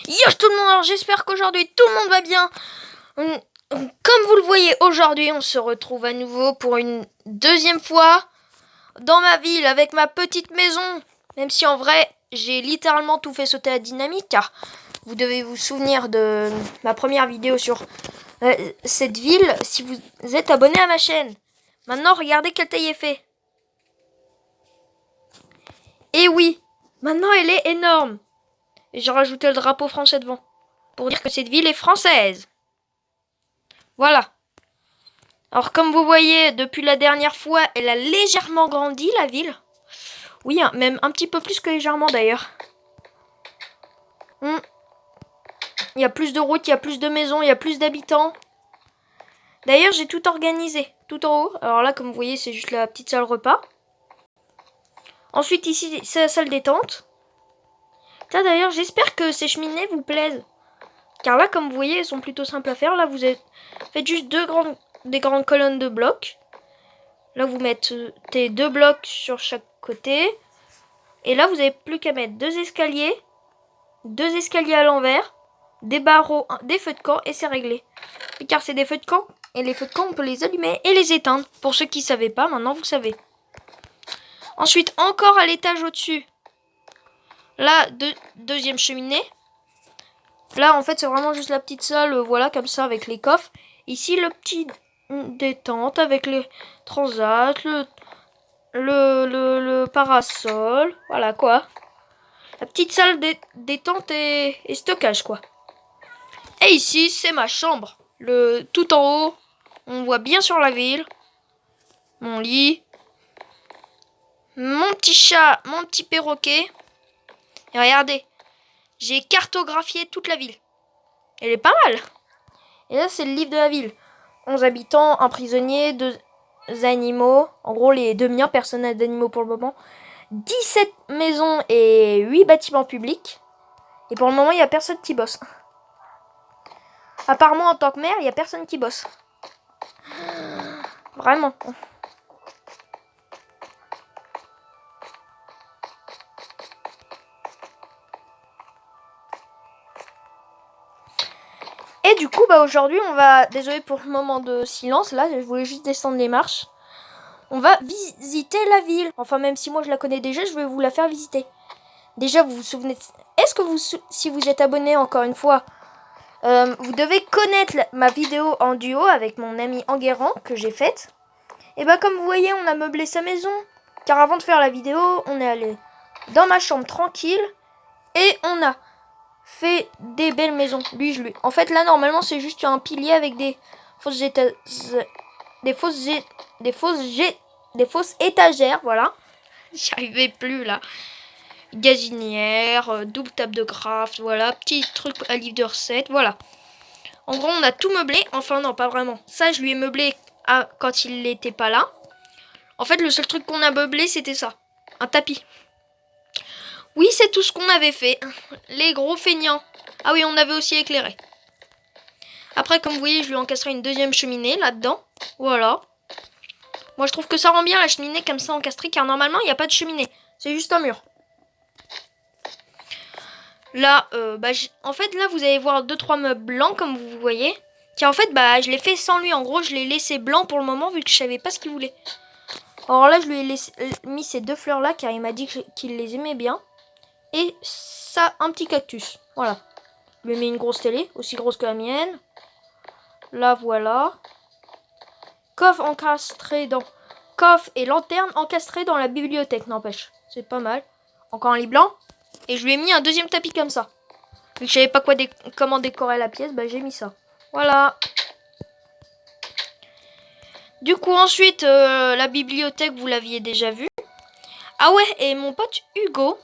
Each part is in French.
Yo tout le monde, alors j'espère qu'aujourd'hui tout le monde va bien. Comme vous le voyez, aujourd'hui on se retrouve à nouveau pour une deuxième fois dans ma ville avec ma petite maison. Même si en vrai j'ai littéralement tout fait sauter à dynamite, car vous devez vous souvenir de ma première vidéo sur cette ville si vous êtes abonné à ma chaîne. Maintenant regardez quelle taille est fait. Et oui, maintenant elle est énorme. Et j'ai rajouté le drapeau français devant, pour dire que cette ville est française. Voilà. Alors comme vous voyez, depuis la dernière fois, elle a légèrement grandi, la ville. Oui, hein, même un petit peu plus que légèrement d'ailleurs. Il y a plus de routes, il y a plus de maisons, il y a plus d'habitants. D'ailleurs, j'ai tout organisé, tout en haut. Alors là, comme vous voyez, c'est juste la petite salle repas. Ensuite, ici, c'est la salle détente. Tiens, d'ailleurs, j'espère que ces cheminées vous plaisent. Car là, comme vous voyez, elles sont plutôt simples à faire. Là, vous faites juste des grandes colonnes de blocs. Là, vous mettez 2 blocs sur chaque côté. Et là, vous n'avez plus qu'à mettre 2 escaliers à l'envers, des barreaux, des feux de camp, et c'est réglé. Et car c'est des feux de camp, et les feux de camp, on peut les allumer et les éteindre. Pour ceux qui ne savaient pas, maintenant vous savez. Ensuite, encore à l'étage au-dessus, là, deuxième cheminée. Là, en fait, c'est vraiment juste la petite salle, voilà, comme ça, avec les coffres. Ici, le petit détente avec les transats, le parasol, voilà quoi. La petite salle détente et stockage quoi. Et ici, c'est ma chambre. Tout en haut, on voit bien sur la ville. Mon lit. Mon petit chat, mon petit perroquet. Et regardez, j'ai cartographié toute la ville. Elle est pas mal. Et là, c'est le livre de la ville. 11 habitants, un prisonnier, 2 animaux. En gros, les 2 miens, personne n'a d'animaux pour le moment. 17 maisons et 8 bâtiments publics. Et pour le moment, il n'y a personne qui bosse. À part moi, en tant que maire, il n'y a personne qui bosse. Vraiment. Et du coup, aujourd'hui, on va... Désolé pour le moment de silence, là, je voulais juste descendre les marches. On va visiter la ville. Enfin, même si moi, je la connais déjà, je vais vous la faire visiter. Déjà, vous vous souvenez... Est-ce que si vous êtes abonné, encore une fois, vous devez connaître ma vidéo en duo avec mon ami Enguerrand que j'ai faite. Et comme vous voyez, on a meublé sa maison. Car avant de faire la vidéo, on est allé dans ma chambre tranquille. Et on a fait des belles maisons. En fait, là, normalement, c'est juste un pilier avec des fausses étagères, voilà. J'y arrivais plus, là. Gazinière, double table de craft, voilà. Petit truc à livre de recettes, voilà. En gros, on a tout meublé. Enfin, non, pas vraiment. Ça, je lui ai meublé quand il n'était pas là. En fait, le seul truc qu'on a meublé, c'était ça. Un tapis. Oui, c'est tout ce qu'on avait fait. Les gros feignants. Ah oui, on avait aussi éclairé. Après, comme vous voyez, je lui ai encastré une deuxième cheminée là-dedans. Voilà. Moi, je trouve que ça rend bien la cheminée comme ça encastrée, car normalement, il n'y a pas de cheminée. C'est juste un mur. Là, en fait, là, vous allez voir 2-3 meubles blancs, comme vous voyez. Car en fait, je l'ai fait sans lui. En gros, je l'ai laissé blanc pour le moment, vu que je savais pas ce qu'il voulait. Alors là, je lui ai mis ces 2 fleurs-là, car il m'a dit qu'il les aimait bien. Et ça, un petit cactus. Voilà. Je lui ai mis une grosse télé, aussi grosse que la mienne. Là, voilà. Coffre et lanterne encastrée dans la bibliothèque, n'empêche. C'est pas mal. Encore un lit blanc. Et je lui ai mis un deuxième tapis comme ça. Vu que je savais pas comment décorer la pièce, j'ai mis ça. Voilà. Du coup, ensuite, la bibliothèque, vous l'aviez déjà vue. Ah ouais, et mon pote Hugo...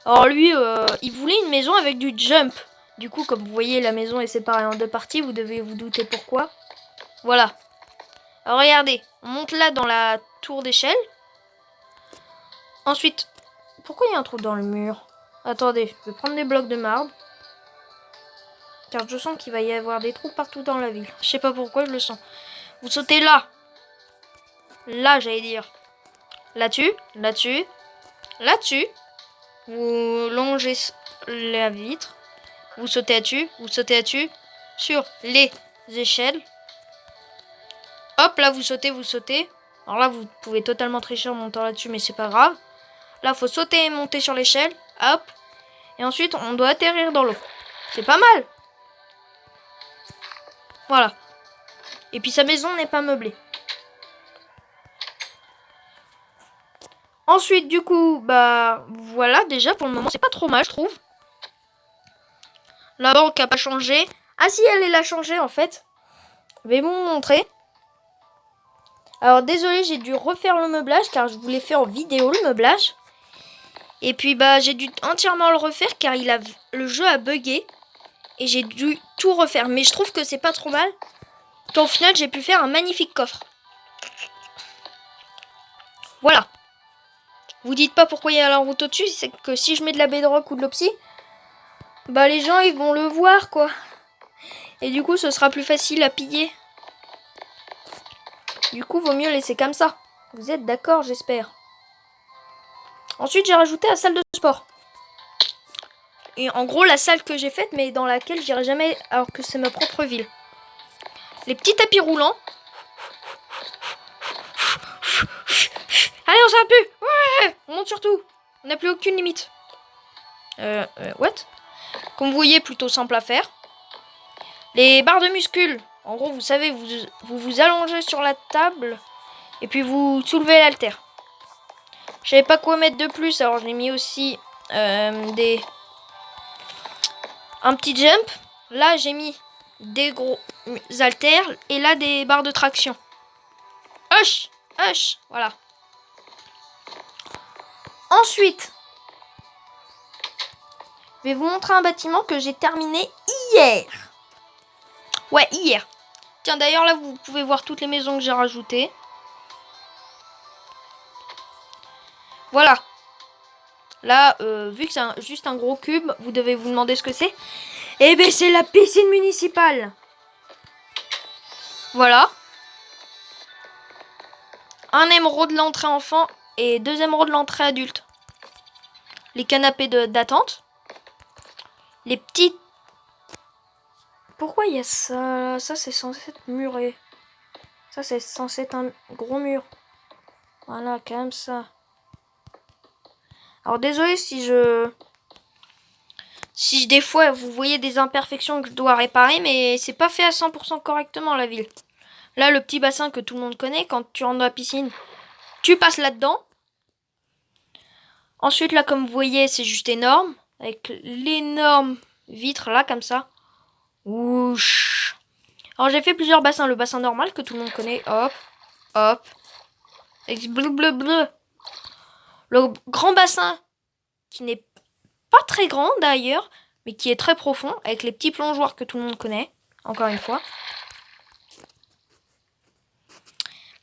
Alors lui, il voulait une maison avec du jump. Du coup, comme vous voyez, la maison est séparée en 2 parties. Vous devez vous douter pourquoi. Voilà. Alors regardez, on monte là dans la tour d'échelle. Ensuite, pourquoi il y a un trou dans le mur? Attendez, je vais prendre des blocs de marbre. Car je sens qu'il va y avoir des trous partout dans la ville. Je sais pas pourquoi, je le sens. Vous sautez là. Là, j'allais dire. Là-dessus, là-dessus, là-dessus. Vous longez la vitre. vous sautez là-dessus, sur les échelles. Hop, là, vous sautez. Alors là, vous pouvez totalement tricher en montant là-dessus, mais c'est pas grave. Là, faut sauter et monter sur l'échelle. Hop. Et ensuite, on doit atterrir dans l'eau. C'est pas mal. Voilà. Et puis, sa maison n'est pas meublée. Ensuite, du coup, bah, voilà, déjà, pour le moment, c'est pas trop mal, je trouve. La banque a pas changé. Ah si, elle a changé, en fait. Je vais vous montrer. Alors, désolé, j'ai dû refaire le meublage, car je vous l'ai fait en vidéo, le meublage. Et puis, bah, j'ai dû entièrement le refaire, car le jeu a bugué. Et j'ai dû tout refaire. Mais je trouve que c'est pas trop mal. Qu'au final, j'ai pu faire un magnifique coffre. Voilà. Vous dites pas pourquoi il y a la route au-dessus. C'est que si je mets de la bedrock ou de l'opsie, bah les gens ils vont le voir quoi. Et du coup ce sera plus facile à piller. Du coup vaut mieux laisser comme ça. Vous êtes d'accord j'espère. Ensuite j'ai rajouté la salle de sport. Et en gros la salle que j'ai faite mais dans laquelle j'irai jamais alors que c'est ma propre ville. Les petits tapis roulants. Allez on s'appuie. Ouais. On monte surtout. On n'a plus aucune limite. What? Comme vous voyez, plutôt simple à faire. Les barres de muscles. En gros, vous savez, vous allongez sur la table et puis vous soulevez l'haltère. Je savais pas quoi mettre de plus, alors j'ai mis aussi un petit jump. Là, j'ai mis des gros haltères et là des barres de traction. Hush, hush, voilà. Ensuite, je vais vous montrer un bâtiment que j'ai terminé hier. Ouais, hier. Tiens, d'ailleurs, là, vous pouvez voir toutes les maisons que j'ai rajoutées. Voilà. Là, vu que c'est juste un gros cube, vous devez vous demander ce que c'est. Eh bien, c'est la piscine municipale. Voilà. Un émeraude de l'entrée enfant et 2 émeraudes de l'entrée adulte. Les canapés d'attente. Les petits... Pourquoi il y a ça? Ça, c'est censé être muré. Ça, c'est censé être un gros mur. Voilà, comme ça. Alors, désolé si des fois, vous voyez des imperfections que je dois réparer, mais c'est pas fait à 100% correctement, la ville. Là, le petit bassin que tout le monde connaît, quand tu rentres dans la piscine, tu passes là-dedans. Ensuite, là, comme vous voyez, c'est juste énorme. Avec l'énorme vitre, là, comme ça. Ouch. Alors, j'ai fait plusieurs bassins. Le bassin normal, que tout le monde connaît. Hop, hop. Bleu, bleu, bleu. Le grand bassin, qui n'est pas très grand, d'ailleurs, mais qui est très profond, avec les petits plongeoires que tout le monde connaît. Encore une fois.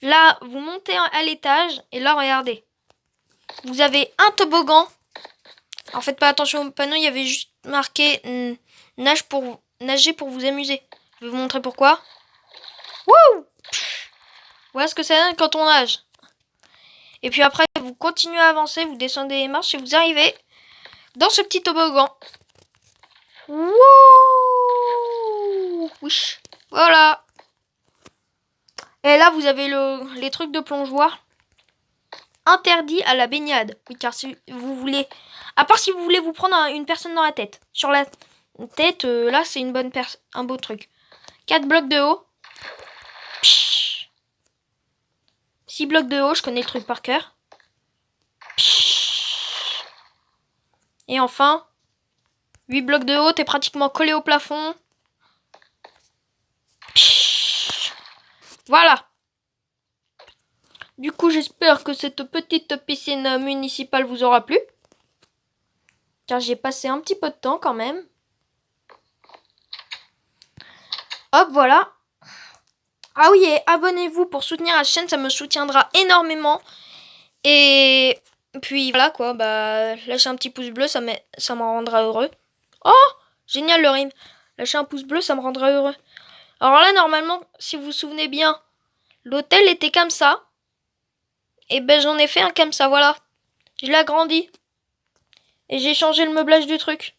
Là, vous montez à l'étage, et là, regardez. Vous avez un toboggan. En faites pas attention au panneau, il y avait juste marqué nager pour vous amuser. Je vais vous montrer pourquoi. Wouh! Voilà ce que ça donne quand on nage. Et puis après, vous continuez à avancer, vous descendez les marches et vous arrivez dans ce petit toboggan. Wouh! Oui. Voilà. Et là, vous avez les trucs de plongeoir. Interdit à la baignade. Oui, car si vous voulez... À part si vous voulez vous prendre une personne dans la tête. Sur la tête, là, c'est un beau truc. 4 blocs de haut. 6 blocs de haut, je connais le truc par cœur. Et enfin, 8 blocs de haut, t'es pratiquement collé au plafond. Voilà. Du coup, j'espère que cette petite piscine municipale vous aura plu. Car j'ai passé un petit peu de temps quand même. Hop, voilà. Ah oui, et abonnez-vous pour soutenir la chaîne, ça me soutiendra énormément. Et puis voilà quoi, bah lâchez un petit pouce bleu, ça me rendra heureux. Oh, génial le rime. Lâchez un pouce bleu, ça me rendra heureux. Alors là, normalement, si vous vous souvenez bien, l'hôtel était comme ça. Et ben j'en ai fait un comme ça, voilà. Je l'ai agrandi. Et j'ai changé le meublage du truc.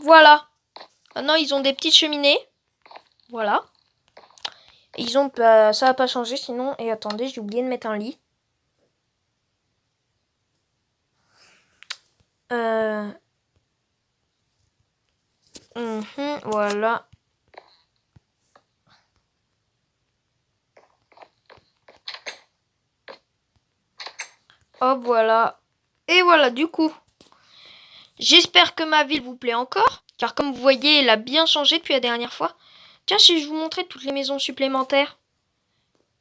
Voilà. Maintenant, ils ont des petites cheminées. Voilà. Ils ont, ça va pas changer sinon. Et attendez, j'ai oublié de mettre un lit. Voilà. Hop, voilà. Et voilà, du coup. J'espère que ma ville vous plaît encore. Car comme vous voyez, elle a bien changé depuis la dernière fois. Tiens, si je vous montrais toutes les maisons supplémentaires.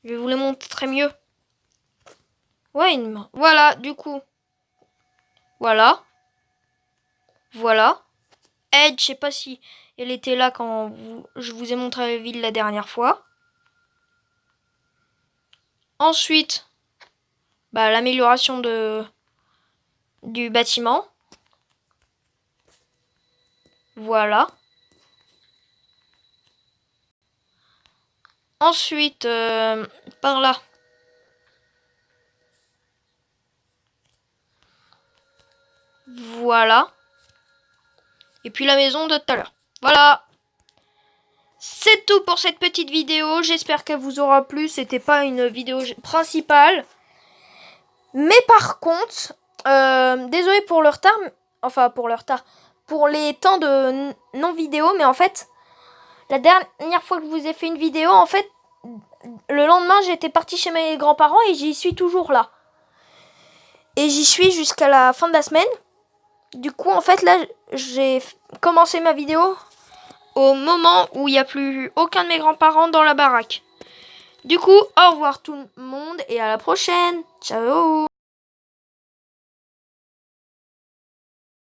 Je vais vous les montrer mieux. Ouais, voilà, du coup. Voilà. Voilà. Edge, je sais pas si elle était là quand je vous ai montré la ville la dernière fois. Ensuite, l'amélioration du bâtiment. Voilà. Ensuite, par là. Voilà. Et puis la maison de tout à l'heure. Voilà. C'est tout pour cette petite vidéo. J'espère qu'elle vous aura plu. C'était pas une vidéo principale. Mais par contre, désolé pour le retard. Enfin, pour le retard. Pour les temps de non-vidéo. Mais en fait, la dernière fois que je vous ai fait une vidéo, en fait, le lendemain, j'étais partie chez mes grands-parents et j'y suis toujours là. Et j'y suis jusqu'à la fin de la semaine. Du coup, en fait, là, j'ai commencé ma vidéo au moment où il n'y a plus aucun de mes grands-parents dans la baraque. Du coup, au revoir tout le monde et à la prochaine. Ciao!